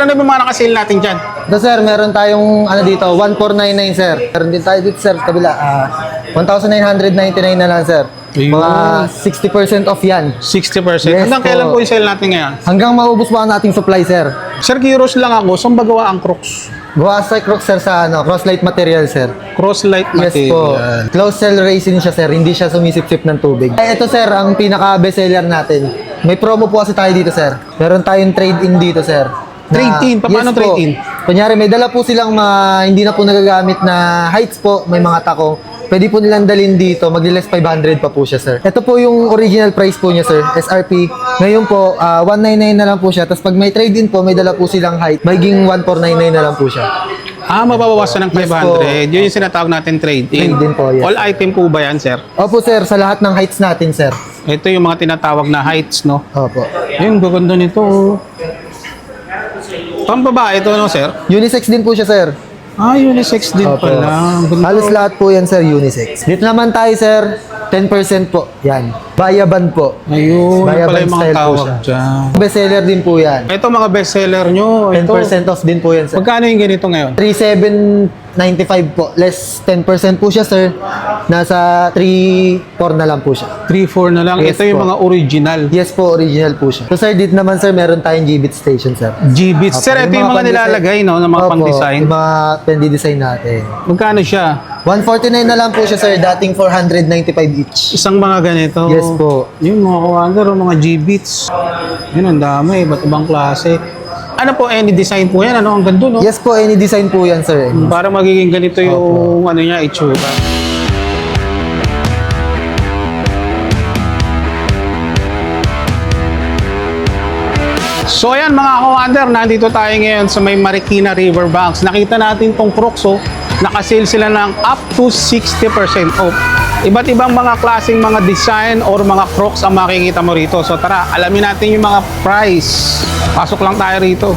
Sir, ano yung mga nakasale natin dyan? Ito sir, meron tayong ano dito, 1499 sir. Meron din tayo dito sir, kabila. 1,999 na lang sir. Mga 60% off yan. 60%. Yes Hanggang po. kailan po yung sale natin ngayon? Hanggang maubos po ang ating supply sir. Sir, curious lang ako, saan ba gawa ang Crocs? Gawa sa Crocs sir sa cross-light material sir. Cross-light Yes po. material. Closed cell racing siya sir, hindi siya sumisipsip ng tubig. Ito sir, ang pinaka bestseller natin. May promo po kasi tayo dito sir. Meron tayong trade-in dito sir. Trade-in? Paano Yes po. trade-in? Kunyari, may dala po silang hindi na po nagagamit na heights po, may mga takong. Pwede po nilang dalhin dito, magli-less 500 pa po siya, sir. Ito po yung original price po niya, sir, SRP. Ngayon po, 199 na lang po siya. Tapos pag may trade-in po, may dala po silang height, magiging 1499 na lang po siya. Mababawasan ng 500. Yes po. Yun yung sinatawag natin trade-in. Trade-in po, yes. All item po ba yan, sir? Opo, sir, sa lahat ng heights natin, sir. Ito yung mga tinatawag na heights, no? Opo. Yung gaganda nito. Pambabae ito, no, sir? Unisex din po siya, sir. Unisex din Opo. pala. Ganda. Halos lahat po yan, sir, unisex. Dito naman tayo, sir, 10% po. Yan. Bayaban po. Ayun, Bayaban pala yung mga style po tawag siya. dyan. Bestseller din po yan. Ito mga bestseller nyo. 10% off din po yan, sir. Magkano yung ganito ngayon? 3,795 po. Less 10% po siya, sir. Nasa 3,400 na lang po siya. 3-4 na lang. Yes Ito yung po. mga original. Yes po, original po siya. So, sir, dito naman, sir, meron tayong G-Bit station, sir. G-Beats. Sir, ito yung mga nilalagay, no? Na mga Opo, pang-design. yung mga pang-design natin. Magkano siya? 149 na lang po siya, sir. Dating 495 each. Isang mga ganito. Yes po. Yung mga kawander, mga G-Beats. Yun, ang dami. Iba't ibang klase. Ano po, any design po yan? Ano? Ang ganda, no? Yes po, any design po yan, sir. Para magiging ganito yung ano niya, itsura. So ayan mga kawander, nandito tayo ngayon sa may Marikina Riverbanks. Nakita natin tong Crocs, nakasale sila ng up to 60% off. Iba't ibang mga klaseng mga design or mga Crocs ang makikita mo rito. So tara, alamin natin yung mga price. Pasok lang tayo rito.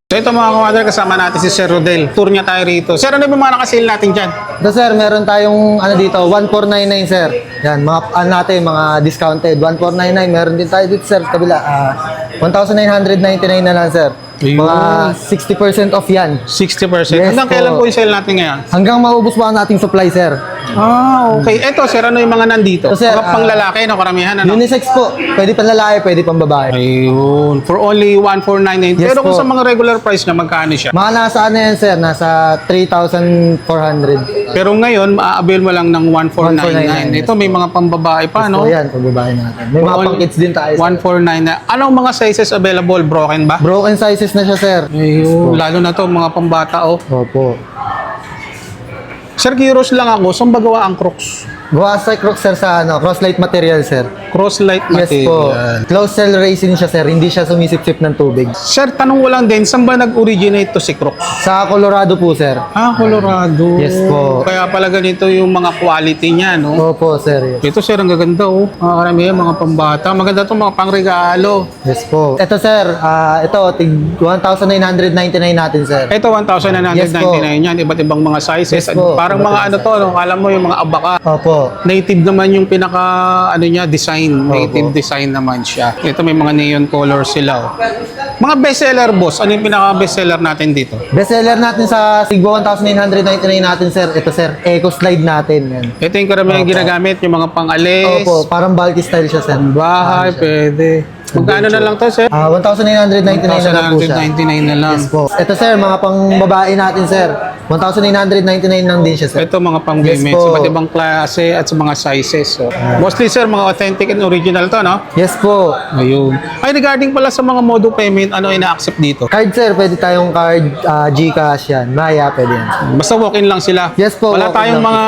So ito mga kawander, kasama natin si Sir Rodel. Tour niya tayo rito. Sir, ano yung mga nakasale natin dyan? Ito, sir, meron tayong dito, 1499, sir. Yan, mga natin, mga discounted. 1499, meron din tayo dito, sir, kabila. 1,999 na lang, sir. Ayun. Mga 60% off yan. 60%. Yes Hanggang po. kailan po yung sale natin ngayon? Hanggang maubos po ang ating supply, sir. Okay. Ito, sir, ano yung mga nandito? Ito, sir, Mga pang lalaki, no? Karamihan, ano? Unisex po. Pwede pang lalaki, pwede pang babae. Ayun. For only 1,499. Yes Pero kung po. sa mga regular price na, magkano siya? Mga nasa yan, sir? Nasa 3,400. Pero ngayon, ma-avail mo lang ng 1,499. 1,499. Ito, may mga pambabae pa, no? So, yan, pang babae natin. May mga pang kids din tayo, sir. 1,499. Anong mga sizes available? Broken ba? Broken sizes na siya, sir. Ayun. Lalo na to mga pambata, oh. Opo. Sir, curious lang ako, saan ba gawa ang Crocs? Gawa sa Crocs, sir, sa cross-light material, sir. Cross-light Yes po. material. Closed cell racing siya, sir. Hindi siya sumisipsip ng tubig. Sir, tanong ko lang din, saan ba nag-originate to si Crocs? Sa Colorado po, sir. Colorado. Yes po. Kaya pala ganito yung mga quality niya, no? Opo, sir. Ito, sir, ang gaganda, oh. Mga karamihan, mga pambata. Maganda to mga pangregalo. Yes po. Ito, sir. Ito, 1,999 natin, sir. Ito, 1,999 yan. Iba't ibang mga sizes. Yes po. Parang Iba't mga ibang ano to, no? Alam mo yung mga abaka. Opo. Native naman yung pinaka, ano niya, design. Native design naman siya. Ito, may mga neon color sila, oh. Mga bestseller, boss. Ano yung pinaka bestseller natin dito? Bestseller natin sa Sigbo 1,999 natin, sir. Ito, sir. Eco slide natin. Yan. Ito yung karamihan ginagamit, yung mga pang-alis. Opo. Parang bulky style siya, sir. Bahay, pwede. Magkano na lang to, sir? 1,999 na lang po siya. 1,999 na lang. Yes po. Ito, sir. Mga pang babae natin, sir. 1,999 lang din siya, sir. Ito mga pang Yes gaming, po. iba't ibang klase at sa mga sizes. So, mostly, sir, mga authentic and original to, no? Yes po. Ayun. Ay, regarding pala sa mga modo payment, ano ina-accept dito? Card, sir. Pwede tayong card, GCash yan. Maya, pwede yan. Basta walk-in lang sila. Yes po, Wala walk-in tayong lang mga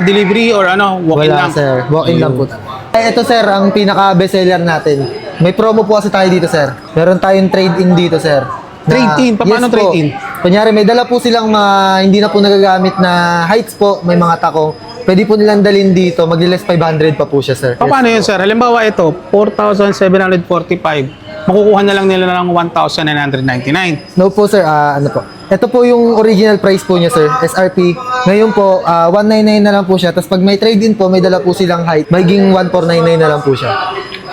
delivery or ano, walk-in Wala, lang. sir. Walk-in lang po. Ito, sir, ang pinaka-bestseller natin. May promo po kasi tayo dito, sir. Meron tayong trade-in dito, sir. Trade-in? Paano po. trade-in? Kunyari, may dala po silang hindi na po nagagamit na heights po, may mga tako. Pwede po nilang dalhin dito, magli-less 500 pa po siya, sir. Paano yun, sir? Halimbawa ito, 4,745. Makukuha na lang nila ng 1,999. No po, sir. Ano po? Ito po yung original price po niya, sir. SRP. Ngayon po, 199 na lang po siya. Tapos pag may trade-in po, may dala po silang height. Magiging 1499 na lang po siya.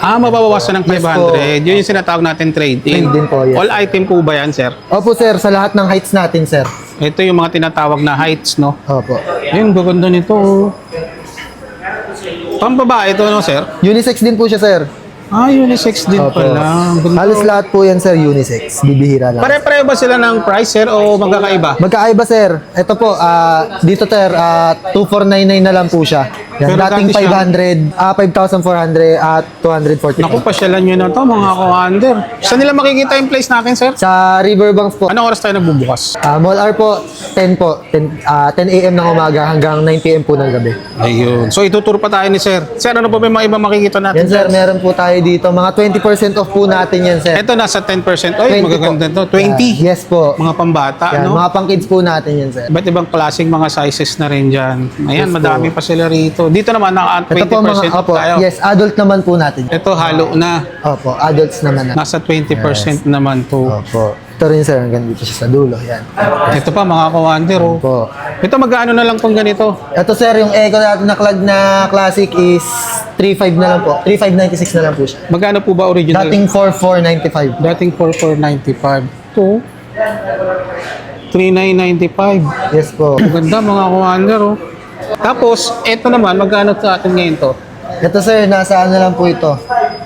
Mababawasan ng Yes 500. Yun yung sinatawag natin trade-in. Trade-in po, yes. All item po ba yan, sir? Opo, sir. Sa lahat ng heights natin, sir. Ito yung mga tinatawag na heights, no? Opo. Ayun, gaganda nito. Oh. Pambabae ito, no, sir? Unisex din po siya, sir. Unisex din Opo. pala. Ang ganda. Halos lahat po yan, sir, unisex. Bibihira lang. Pare-pareho ba sila ng price, sir, o magkakaiba? Magkaiba, sir. Ito po, dito, sir, 2499 na lang po siya. Yan, Pero dating dati siya- 5,400 at 240. Naku, pasyalan nyo na to, mga commander. Saan nila makikita yung place natin, sir? Sa Riverbanks po. Anong oras tayo nagbubukas? Mall R po, 10 po. 10 a.m. ng umaga hanggang 9 p.m. po ng gabi. Ayun. So, ituturo pa tayo ni sir. Sir, ano pa ba yung mga iba makikita natin? Yan, sir, meron po tayo dito. Mga 20% off po natin yan, sir. Ito, nasa 10%. Ay, 20 magaganda po. to. 20. Yes po. Mga pambata, Yan, no? mga pang kids po natin yan, sir. Iba't ibang klaseng mga sizes na rin dyan. Ayan, Yes po. madami pa sila rito. Dito naman, naka 20% Ito po mga, off opo, tayo. yes, adult naman po natin. Ito, halo na. Opo, adults naman na. Nasa 20% naman to. Opo. Ito rin, sir, hanggang dito siya sa dulo. Yan. Ito pa, mga commander, oh. Opo. Ito, magkano na lang tong ganito? Ito, sir, yung Eco natin na clag na classic is 3.5 na lang po. 3.596 na lang po siya. Magkano po ba original? Dating 4.495. Dating 4,495. Ito, 3,995. Yes po. Maganda, mga commander, oh. Tapos, ito naman, magkano sa atin ngayon to? Ito, sir, nasa ano lang po ito.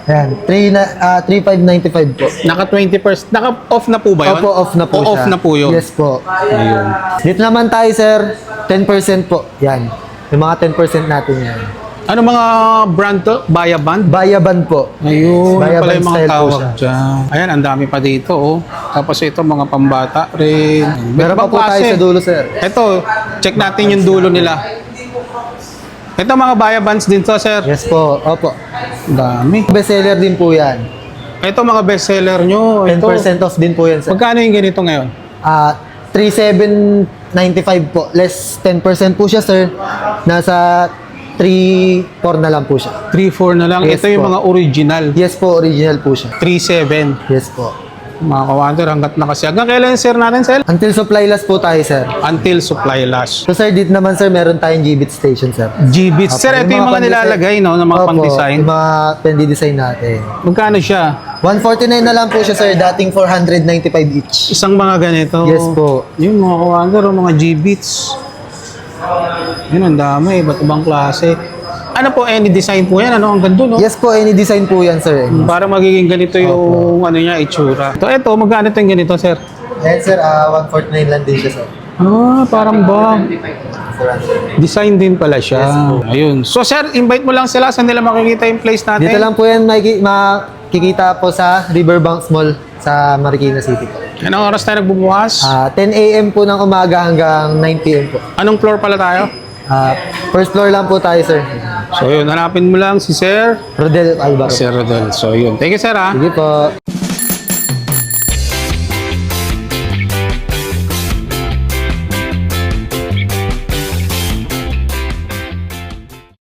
Yan, 3.595 po. Naka 20%. Naka-off na po ba yun? Opo, off na po O, siya. off na po yun. Yes po. Ayun. Dito naman tayo, sir, 10% po. Yan. Yung mga 10% natin yan. Ano mga brand to? Bayaban? Bayaban po. Ayun, Bayaban yun pala yung mga style po tawag siya. dyan. Ayan, ang dami pa dito, oh. Tapos ito, mga pambata rin. Meron pa Ibang po tayo klase. sa dulo, sir. Ito, check natin yung dulo nila. Ito, mga Bayabans din to, sir. Yes po. Opo. Ang dami. Bestseller din po yan. Ito, mga bestseller nyo. Ito. 10% off din po yan, sir. Magkano yung ganito ngayon? 3,795 po. Less 10% po siya, sir. Nasa 3,400 na lang po siya. 3,400 na lang. Yes Ito yung po. mga original. Yes po, original po siya. 3,700. Yes po. Mga kawander, hanggat na kasi. Hanggang kailan yung sir natin, sir? Until supply last po tayo, sir. Until supply last. So, sir, dito naman, sir, meron tayong Gbit station, sir. G-Bits. Sir, ito yung mga nilalagay, no? Na mga Opo, pang-design. yung mga pang-design natin. Magkano siya? 149 na lang po siya, sir. Dating 495 each. Isang mga ganito. Yes po. Yung mga kawander, mga G-Bits. Yun, ang dami. Iba't ibang klase. Ano po, any design po yan? Ano, ang ganda, no? Yes po, any design po yan, sir. Para magiging ganito yung ano niya, itsura. Ito, magkano ito yung ganito, sir? Ayan, sir, 149 lang din siya, sir. Parang ba? Design din pala siya. Ayun. So, sir, invite mo lang sila. Saan nila makikita yung place natin? Dito lang po yan makikita po sa Riverbanks Mall sa Marikina City po. Anong oras tayo nagbubukas? 10 a.m. po ng umaga hanggang 9 p.m. po. Anong floor pala tayo? First floor lang po tayo, sir. So, yun. Hanapin mo lang si Sir. Rodel Alvaro. Sir Rodel. So, yun. Thank you, sir, ha? Sige po.